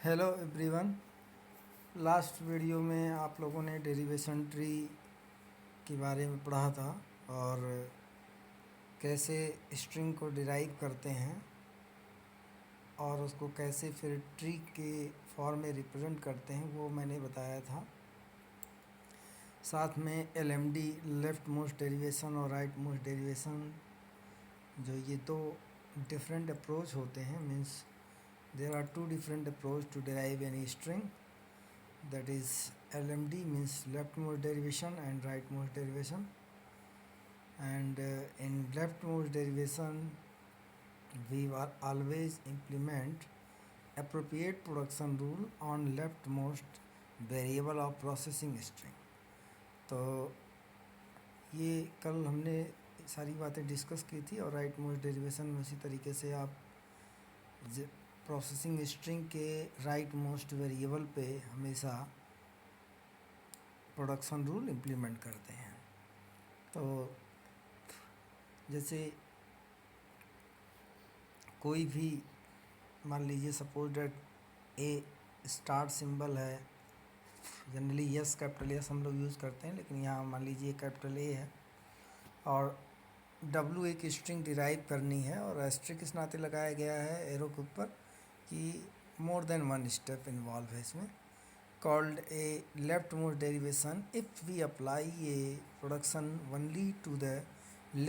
Hello everyone. Last video में आप लोगों ने डेरिवेशन ट्री के बारे में पढ़ा था और कैसे स्ट्रिंग को डिराइव करते हैं और उसको कैसे फिर ट्री के फॉर्म में रिप्रेजेंट करते हैं वो मैंने बताया था। साथ में एलएमडी लेफ़्ट मोस्ट डेरिवेशन और राइट मोस्ट डेरिवेशन जो ये दो डिफरेंट अप्रोच होते हैं, means there are two different approach to derive any string, that is LMD means leftmost derivation and rightmost derivation. And in leftmost derivation we always implement appropriate production rule on leftmost variable of processing string. तो ये कल हमने सारी बातें discuss की थी और right most derivation में उसी तरीके से आप प्रोसेसिंग स्ट्रिंग के राइट मोस्ट वेरिएबल पे हमेशा प्रोडक्शन रूल इम्प्लीमेंट करते हैं। तो जैसे कोई भी मान लीजिए सपोज डेट ए स्टार्ट सिंबल है, जनरली यस कैपिटल एस हम लोग यूज़ करते हैं, लेकिन यहाँ मान लीजिए कैपिटल ए है और डब्ल्यू एक स्ट्रिंग डिराइव करनी है और एस्ट्रिक इस नाते लगाया गया है एरो के ऊपर कि more than one step involve है इसमें, called a leftmost derivation if we apply a production only to the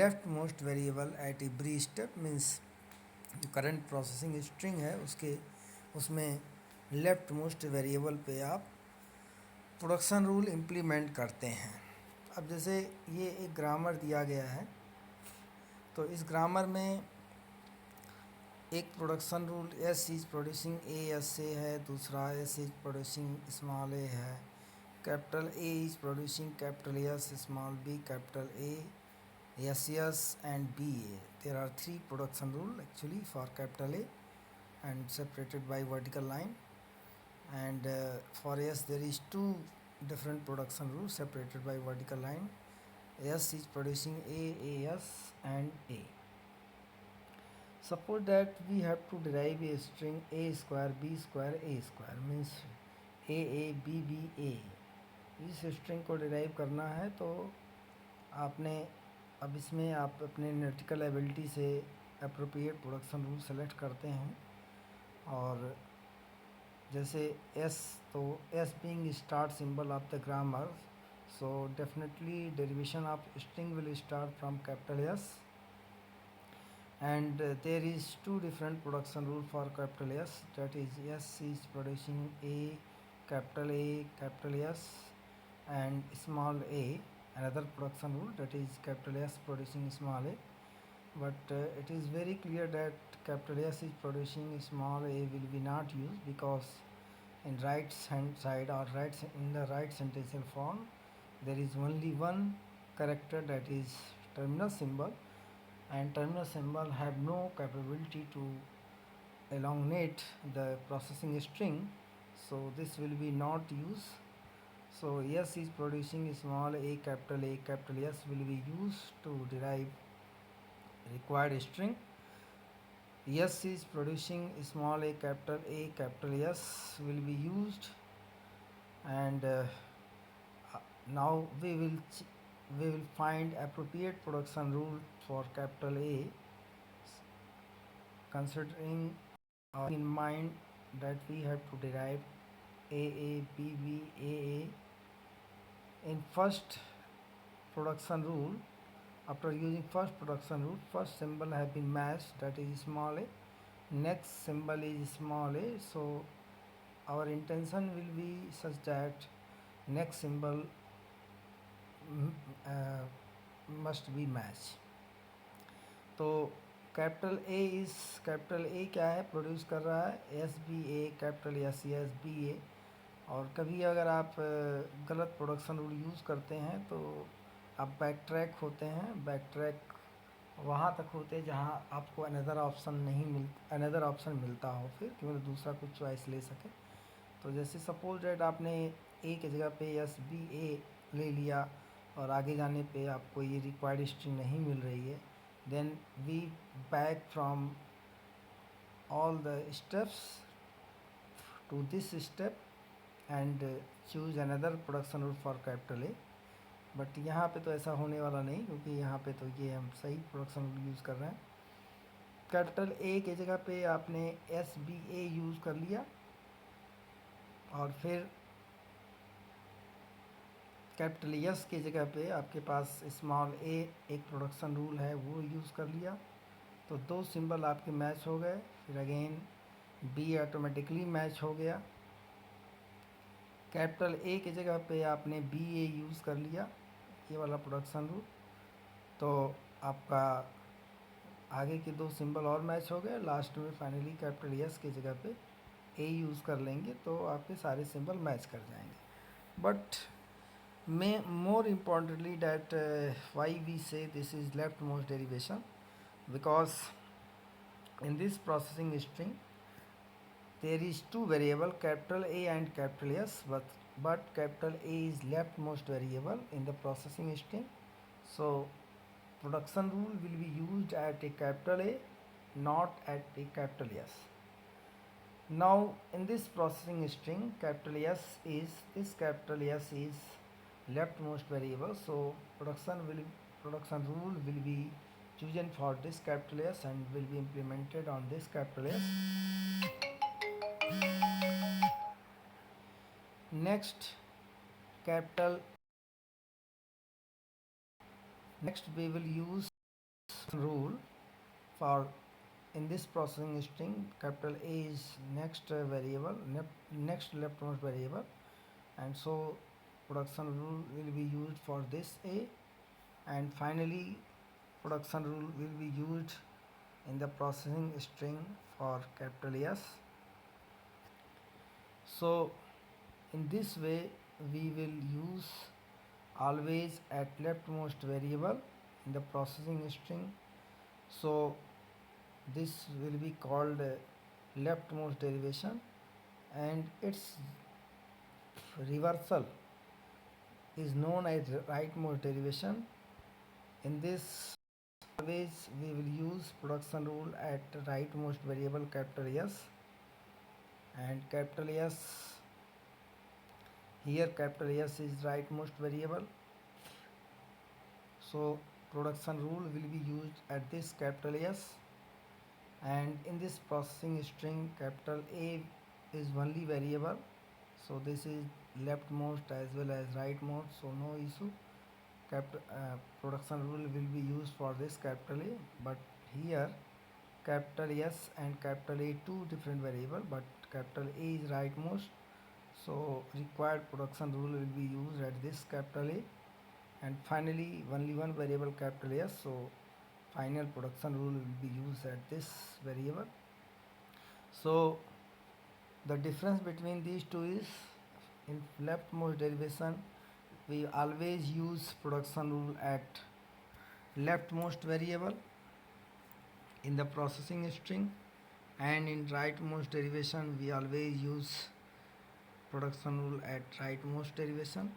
leftmost variable at every step, means जो करंट प्रोसेसिंग स्ट्रिंग है उसमें लेफ्ट मोस्ट वेरिएबल पे आप प्रोडक्शन रूल इम्प्लीमेंट करते हैं। अब जैसे ये एक ग्रामर दिया गया है, तो इस ग्रामर में एक production rule S is producing A S से है, दूसरा S is producing small A है, capital A is producing capital S, small B capital A, S S and B A. There are three production rule actually for capital A and separated by vertical line, and for S there is two different production rules separated by vertical line. S is producing A S and A. Suppose that we have to derive a string a square b square a square, means a b b a. इस string को derive करना है तो आपने अब इसमें आप अपने न्यूमेरिकल एबिलिटी से अप्रोप्रिएट प्रोडक्शन रूल सेलेक्ट करते हैं। और जैसे एस, तो S being start symbol of the grammar, so definitely derivation of string will start from capital S, and there is two different production rule for capital S, that is S is producing A capital S and small a, another production rule that is capital S producing small a, but it is very clear that capital S is producing small a will be not used because in right hand side or in the right sentential form there is only one character, that is terminal symbol, and terminal symbol have no capability to elongate the processing string, so this will be not used. So S is producing small a capital S will be used to derive required string. S is producing small a capital S will be used, and now we will find appropriate production rule for capital A, considering in mind that we have to derive a b b a. In first production rule, after using first production rule, first symbol have been matched, that is small a, next symbol is small a, so our intention will be such that next symbol must be matched. तो capital A क्या है, produce कर रहा है S B ए capital S B ए, और कभी अगर आप गलत प्रोडक्शन रूल यूज़ करते हैं तो आप बैक ट्रैक होते हैं, बैक ट्रैक वहाँ तक होते हैं जहाँ आपको अनदर ऑप्शन मिलता हो, फिर कि मतलब दूसरा कुछ चॉइस ले सके। तो जैसे सपोज डेट आपने ए की जगह पे एस बी ए ले लिया और आगे जाने पे आपको ये रिक्वायर्ड स्ट्रिंग नहीं मिल रही है, then we back from all the steps to this step and choose another production rule for capital A. But यहाँ पे तो ऐसा होने वाला नहीं, क्योंकि यहाँ पे तो ये हम सही प्रोडक्शन रूल यूज़ कर रहे हैं। कैपिटल ए की जगह पे आपने SBA यूज़ कर लिया, और फिर कैपिटल एस की जगह पे आपके पास स्मॉल ए एक प्रोडक्शन रूल है, वो यूज़ कर लिया, तो दो सिंबल आपके मैच हो गए। फिर अगेन बी ऑटोमेटिकली मैच हो गया। कैपिटल ए की जगह पे आपने BA यूज़ कर लिया, ये वाला प्रोडक्शन रूल, तो आपका आगे के दो सिंबल और मैच हो गए। लास्ट में फाइनली कैपिटल एस की जगह पे A यूज़ कर लेंगे तो आपके सारे सिंबल मैच कर जाएंगे। But more importantly that why we say this is leftmost derivation, because in this processing string there is two variable, capital A and capital S, but capital A is leftmost variable in the processing string, so production rule will be used at a capital A, not at a capital S. Now in this processing string, capital this capital S is leftmost variable, so production rule will be chosen for this capital S and will be implemented on this capital S. Next we will use rule for in this processing string. Capital A is next variable, next leftmost variable, and so production rule will be used for this A, and finally production rule will be used in the processing string for capital S. So in this way we will use always at leftmost variable in the processing string, so this will be called leftmost derivation, and its reversal is known as rightmost derivation. In this always we will use production rule at rightmost variable capital S, and capital S here capital S is rightmost variable, so production rule will be used at this capital S, and in this processing string capital A is only variable, so this is leftmost as well as rightmost, so no issue. Production rule will be used for this capital A, but here capital S and capital A two different variable, but capital A is rightmost, so required production rule will be used at this capital A, and finally only one variable capital S, so final production rule will be used at this variable. So the difference between these two is in leftmost derivation we always use production rule at leftmost variable in the processing string, and in rightmost derivation we always use production rule at rightmost derivation.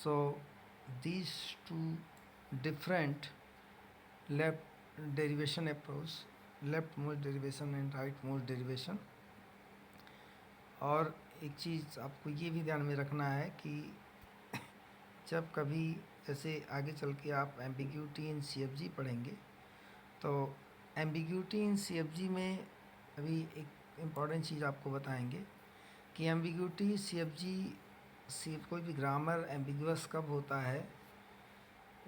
So these two different left derivation approach, leftmost derivation and rightmost derivation. और एक चीज़ आपको ये भी ध्यान में रखना है कि जब कभी जैसे आगे चल के आप एम्बिग्यूटी इन CFG पढ़ेंगे, तो एम्बिग्यूटी इन CFG में अभी एक इम्पॉर्टेंट चीज़ आपको बताएंगे कि एम्बिग्यूटी CFG कोई भी ग्रामर एम्बिगुअस कब होता है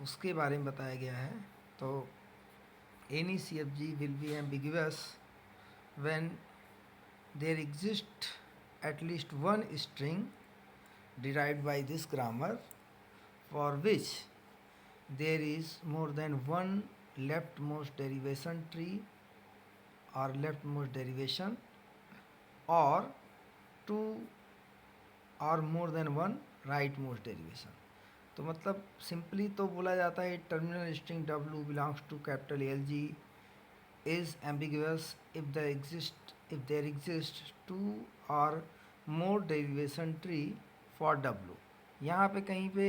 उसके बारे में बताया गया है। तो any CFG will be ambiguous when there exists at least one string derived by this grammar for which there is more than one leftmost derivation tree or leftmost derivation, or two or more than one rightmost derivation. तो मतलब simply तो बोला जाता है terminal string W belongs to capital LG is ambiguous if there exists two or more derivation tree for W. यहाँ पे कहीं पे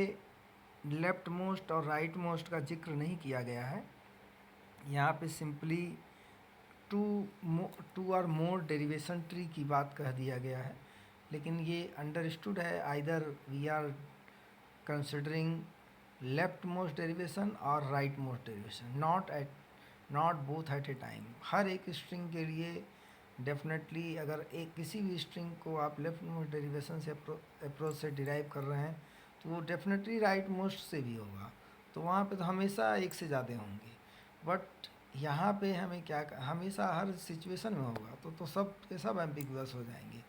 लेफ्ट मोस्ट और राइट मोस्ट का जिक्र नहीं किया गया है, यहाँ पे सिंपली टू और मोर डेरिवेशन ट्री की बात कह दिया गया है, लेकिन ये अंडरस्टूड है either we are considering left most derivation और right most derivation, not both at a time. हर एक स्ट्रिंग के लिए डेफिनेटली अगर एक किसी भी स्ट्रिंग को आप लेफ्ट मोस्ट डेरिवेशन से अप्रोच से डिराइव कर रहे हैं तो वो डेफिनेटली राइट मोस्ट से भी होगा, तो वहाँ पे तो हमेशा एक से ज़्यादा होंगे। बट यहाँ पे हमें क्या हमेशा हर सिचुएशन में होगा तो सब के सब एम्बिगुअस हो जाएंगे।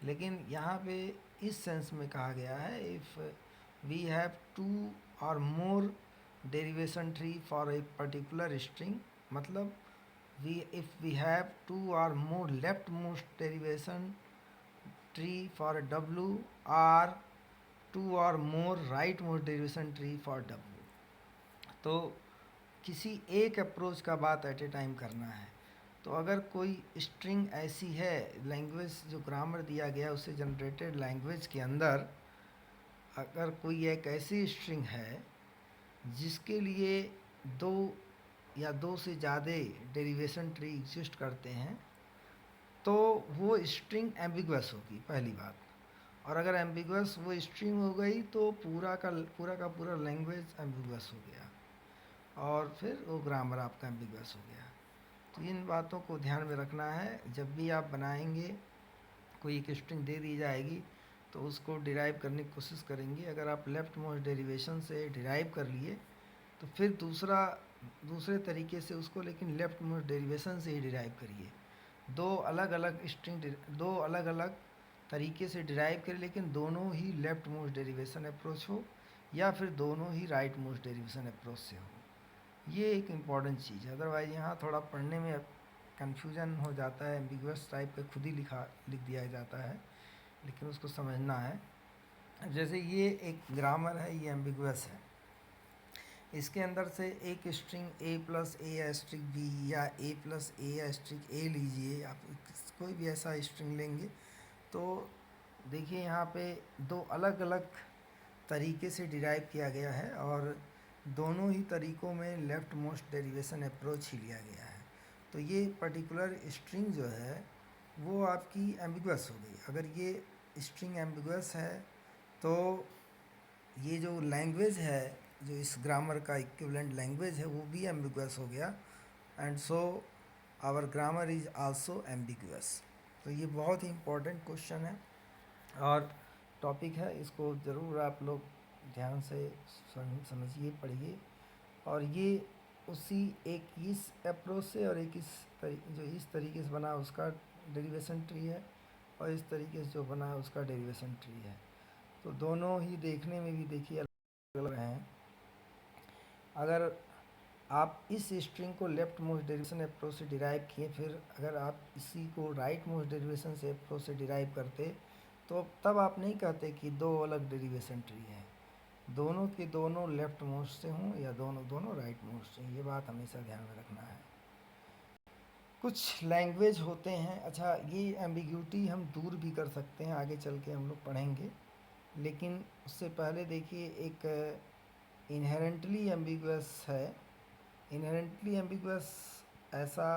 लेकिन यहाँ पे इस सेंस में कहा गया है इफ़ वी हैव टू और more derivation tree for a particular string, मतलब if we have two or more leftmost derivation tree for W or two or more rightmost derivation tree for W, तो किसी एक approach का बात eight a time करना है। तो अगर कोई स्ट्रिंग ऐसी है, लैंग्वेज जो ग्रामर दिया गया है उससे जनरेटेड लैंग्वेज के अंदर अगर कोई एक ऐसी स्ट्रिंग है जिसके लिए दो या दो से ज़्यादा डेरिवेशन ट्री एग्जिस्ट करते हैं, तो वो स्ट्रिंग एम्बिगुअस होगी पहली बात। और अगर एम्बिगुअस वो स्ट्रिंग हो गई तो पूरा का पूरा लैंग्वेज एम्बिगुअस हो गया और फिर वो ग्रामर आपका एम्बिगुअस हो गया। तो इन बातों को ध्यान में रखना है। जब भी आप बनाएंगे, कोई एक स्ट्रिंग दे दी जाएगी तो उसको डिराइव करने की कोशिश करेंगे। अगर आप लेफ्ट मोस्ट डेरिवेशन से डिराइव कर लिए तो फिर दूसरे तरीके से उसको लेकिन लेफ्ट मोस्ट डेरिवेशन से ही डिराइव करिए। दो अलग अलग तरीके से डिराइव करिए, लेकिन दोनों ही लेफ्ट मोस्ट डेरिवेशन अप्रोच हो या फिर दोनों ही राइट मोस्ट डेरिवेशन अप्रोच से हो। ये एक इम्पॉर्टेंट चीज़ है, अदरवाइज़ यहाँ थोड़ा पढ़ने में कन्फ्यूजन हो जाता है। एम्बिगुअस टाइप का खुद ही लिख दिया जाता है, लेकिन उसको समझना है। जैसे ये एक ग्रामर है, ये एम्बिगुअस है, इसके अंदर से एक string a plus A asterisk B या a plus A asterisk A लीजिए, आप कोई भी ऐसा स्ट्रिंग लेंगे तो देखिए यहाँ पे दो अलग अलग तरीके से डिराइव किया गया है और दोनों ही तरीक़ों में लेफ़्ट मोस्ट डेरिवेशन अप्रोच ही लिया गया है। तो ये पर्टिकुलर स्ट्रिंग जो है वो आपकी एम्बिगुअस हो गई। अगर ये स्ट्रिंग एम्बिगुअस है तो ये जो लैंग्वेज है, जो इस ग्रामर का इक्विवेलेंट लैंग्वेज है, वो भी एम्बिगुअस हो गया, and so our grammar is also ambiguous. तो ये बहुत ही इम्पोर्टेंट क्वेश्चन है और टॉपिक है, इसको ज़रूर आप लोग ध्यान से समझिए, पढ़िए। और ये उसी एक इस अप्रोच से और एक जो इस तरीके से बना उसका डेरिवेशन ट्री है और इस तरीके से जो बना उसका डेरिवेशन ट्री है। तो दोनों ही देखने में भी देखिए अलग अलग हैं। अगर आप इस स्ट्रिंग को लेफ्ट मोस्ट डेरिवेशन अप्रोच से डिराइव किए, फिर अगर आप इसी को राइट मोस्ट डेरिवेशन से अप्रोच से डिराइव करते तो तब आप नहीं कहते कि दो अलग डेरिवेशन ट्री हैं, दोनों के दोनों लेफ्ट मोस्ट से हों या दोनों राइट मोस्ट से। ये बात हमेशा ध्यान में रखना है। कुछ लैंग्वेज होते हैं, अच्छा ये एम्बिग्यूटी हम दूर भी कर सकते हैं, आगे चल के हम लोग पढ़ेंगे, लेकिन उससे पहले देखिए एक इनहेरेंटली एम्बिगुअस है। इनहेरेंटली एम्बिगुअस ऐसा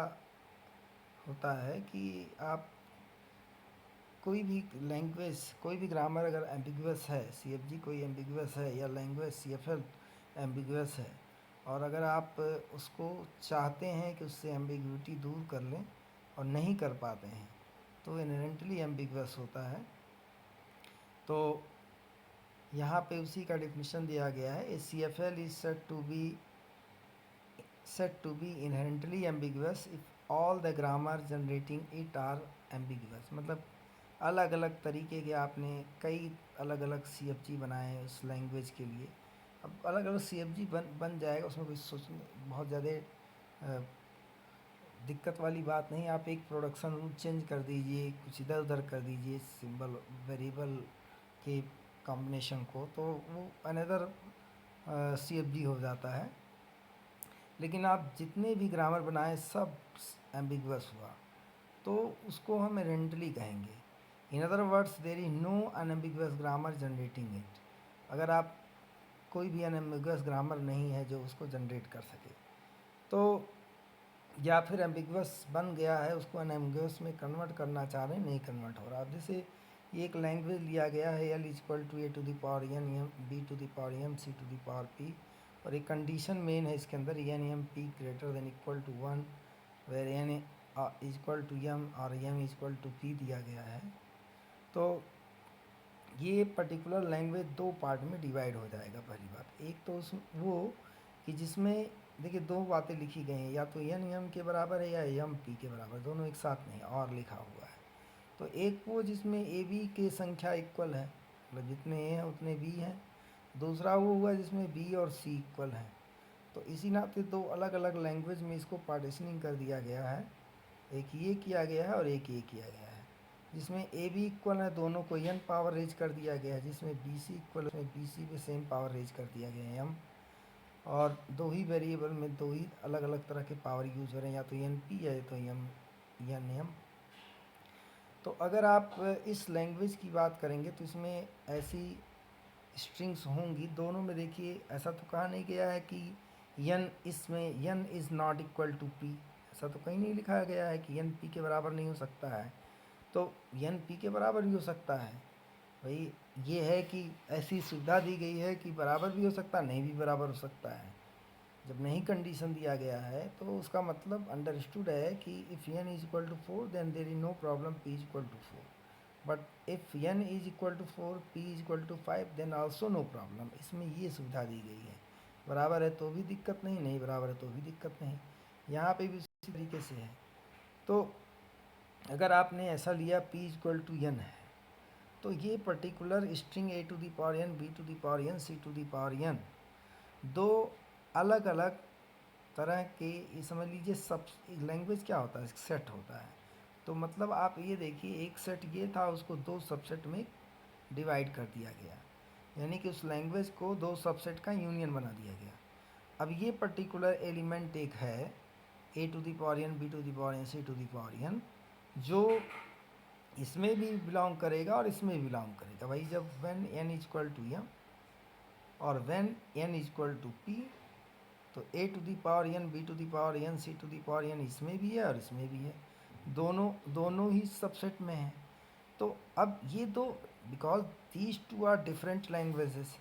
होता है कि आप कोई भी लैंग्वेज, कोई भी ग्रामर अगर एम्बिगुअस है, CFG कोई एम्बिगुअस है या लैंग्वेज CFL एम्बिगुअस है, और अगर आप उसको चाहते हैं कि उससे एम्बिग्यूटी दूर कर लें और नहीं कर पाते हैं तो इनहेरेंटली एम्बिगुअस होता है। तो यहाँ पे उसी का डेफिनेशन दिया गया है, CFL is said to be inherently ambiguous if all the grammar generating it are ambiguous। मतलब अलग अलग तरीके के आपने कई अलग अलग CFG बनाए हैं उस लैंग्वेज के लिए। अब अलग अलग CFG बन जाएगा, उसमें कोई सोचने बहुत ज़्यादा दिक्कत वाली बात नहीं। आप एक प्रोडक्शन रूल चेंज कर दीजिए, कुछ इधर उधर कर दीजिए सिंबल वेरिएबल के कॉम्बिनेशन को, तो वो अनदर CFG हो जाता है। लेकिन आप जितने भी ग्रामर बनाए सब एम्बिगुअस हुआ तो उसको हम इनहेरेंटली कहेंगे। In other words there is no unambiguous grammar generating it. अगर आप कोई भी अनएम्बिगुअस ग्रामर नहीं है जो उसको जनरेट कर सके। तो या फिर एम्बिगुअस बन गया है, उसको अनएम्बिगुअस में कन्वर्ट करना चाह रहे हैं, नहीं कन्वर्ट हो रहा। अब जैसे ये एक लैंग्वेज लिया गया है L equal to A to the power N M B to the power M C to the power P, और एक कंडीशन मेन है इसके अंदर N M P greater than equal to 1 where N equal to M और M equal to P दिया गया है। तो ये पर्टिकुलर लैंग्वेज दो पार्ट में डिवाइड हो जाएगा। पहली बात एक तो उस वो कि जिसमें देखिए दो बातें लिखी गई हैं, या तो N M के बराबर है या M P के बराबर, दोनों एक साथ नहीं और लिखा हुआ है। तो एक वो जिसमें A B के संख्या इक्वल है, मतलब जितने A हैं उतने B हैं। दूसरा वो हुआ जिसमें B और C इक्वल हैं। तो इसी नाते दो अलग अलग लैंग्वेज में इसको पार्टीशनिंग कर दिया गया है, एक ये किया गया है और एक ये किया गया है। जिसमें ए बी इक्वल है दोनों को n पावर रेज कर दिया गया है, जिसमें बी सी इक्वल है बी सी पे सेम पावर रेज कर दिया गया है m, और दो ही वेरिएबल में दो ही अलग अलग तरह के पावर यूज हो रहे हैं, या तो एन पी या तो एन एम। तो अगर आप इस लैंग्वेज की बात करेंगे तो इसमें ऐसी स्ट्रिंग्स होंगी दोनों में। देखिए ऐसा तो कहा नहीं गया है कि n इसमें n is not equal to p, ऐसा तो कहीं नहीं लिखा गया है कि n p के बराबर नहीं हो सकता है। तो n p के बराबर भी हो सकता है भाई, ये है कि ऐसी सुविधा दी गई है कि बराबर भी हो सकता है, नहीं भी बराबर हो सकता है। जब नहीं कंडीशन दिया गया है तो उसका मतलब अंडरस्टूड है कि if n is equal to 4 then there is no problem p is equal to 4, but if n is equal to 4 p is equal to 5 then also no problem. इसमें ये सुविधा दी गई है, बराबर है तो भी दिक्कत नहीं, नहीं बराबर है तो भी दिक्कत नहीं। यहाँ पे भी उसी तरीके से है। तो अगर आपने ऐसा लिया p इक्वल टू n है, तो ये particular string a to the power n b to the power n c to the power n दो अलग अलग तरह के, ये समझ लीजिए सब लैंग्वेज क्या होता है, सेट होता है। तो मतलब आप ये देखिए एक सेट ये था, उसको दो सबसेट में डिवाइड कर दिया गया, यानी कि उस लैंग्वेज को दो सबसेट का यूनियन बना दिया गया। अब ये पर्टिकुलर एलिमेंट एक है a to the power n b to the power n c to the power n, जो इसमें भी बिलोंग करेगा और इसमें भी बिलोंग करेगा। भाई जब when n equal to m और when n equal to p, तो a to the power n b to the power n c to the power n इसमें भी है और इसमें भी है, दोनों ही सबसेट में है। तो अब ये दो, because these two are different languages,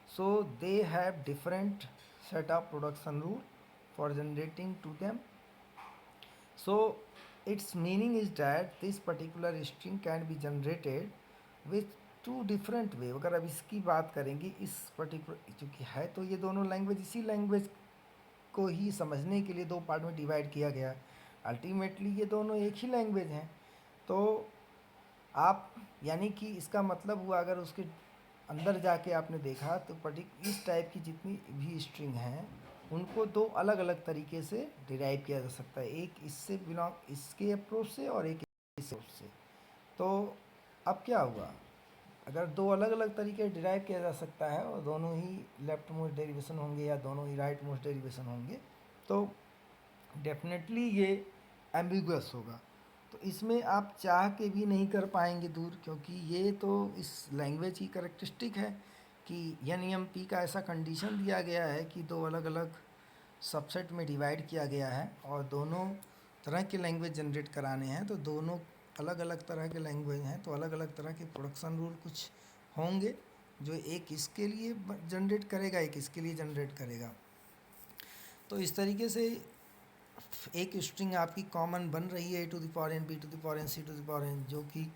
so they have different set of production rule for generating to them. So its meaning is that this particular string can be generated with two different way। अगर अब इसकी बात करेंगे इस particular, चूँकि है तो ये दोनों लैंग्वेज इसी लैंग्वेज को ही समझने के लिए दो पार्ट में डिवाइड किया गया। अल्टीमेटली ये दोनों एक ही लैंग्वेज हैं। तो आप यानी कि इसका मतलब हुआ अगर उसके अंदर जाके आपने देखा तो इस टाइप की जितनी भी स्ट्रिंग हैं उनको दो अलग अलग तरीके से डिराइव किया जा सकता है, एक इससे बिलोंग इसके अप्रोच से और एक इस अप्रोच से। तो अब क्या हुआ, अगर दो अलग अलग तरीके डिराइव किया जा सकता है और दोनों ही लेफ्ट मोस्ट डेरिवेशन होंगे या दोनों ही राइट मोस्ट डेरिवेशन होंगे, तो डेफिनेटली ये एम्बिगुअस होगा। तो इसमें आप चाह के भी नहीं कर पाएंगे दूर, क्योंकि ये तो इस लैंग्वेज की करेक्टरिस्टिक है कि NMP का ऐसा कंडीशन दिया गया है कि दो अलग अलग सबसेट में डिवाइड किया गया है और दोनों तरह के लैंग्वेज जनरेट कराने हैं। तो दोनों अलग अलग तरह के लैंग्वेज हैं, तो अलग अलग तरह के प्रोडक्शन रूल कुछ होंगे, जो एक इसके लिए जनरेट करेगा एक इसके लिए जनरेट करेगा। तो इस तरीके से एक स्ट्रिंग आपकी कॉमन बन रही है a to the power n b to the power n c to the power n, जो कि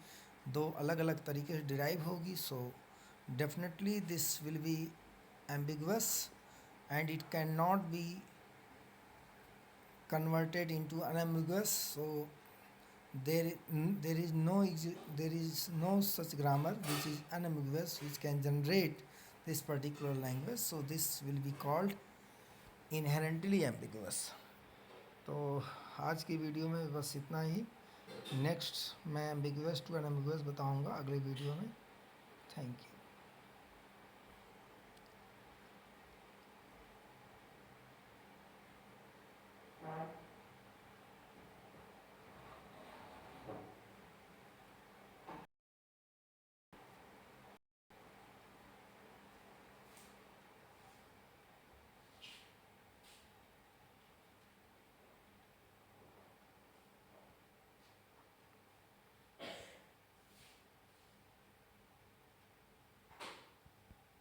दो अलग अलग तरीके से डिराइव होगी। So definitely this will be ambiguous and it can not be converted into unambiguous. So there is no such grammar which is unambiguous which can generate this particular language. So this will be called inherently ambiguous. तो आज की video में बस इतना ही। Next मैं ambiguous to unambiguous बताऊंगा अगले video में। Thank you.